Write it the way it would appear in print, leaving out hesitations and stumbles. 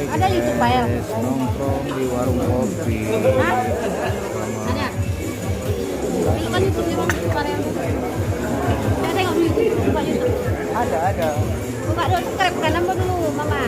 Ada YouTube file. Nongkrong di warung kopi. Hah? Ada. Itu kan YouTube-nya Bang, file. Saya tengok dulu YouTube, buka YouTube. Ada. Buka dulu subscribe kan, nambah dulu Mama.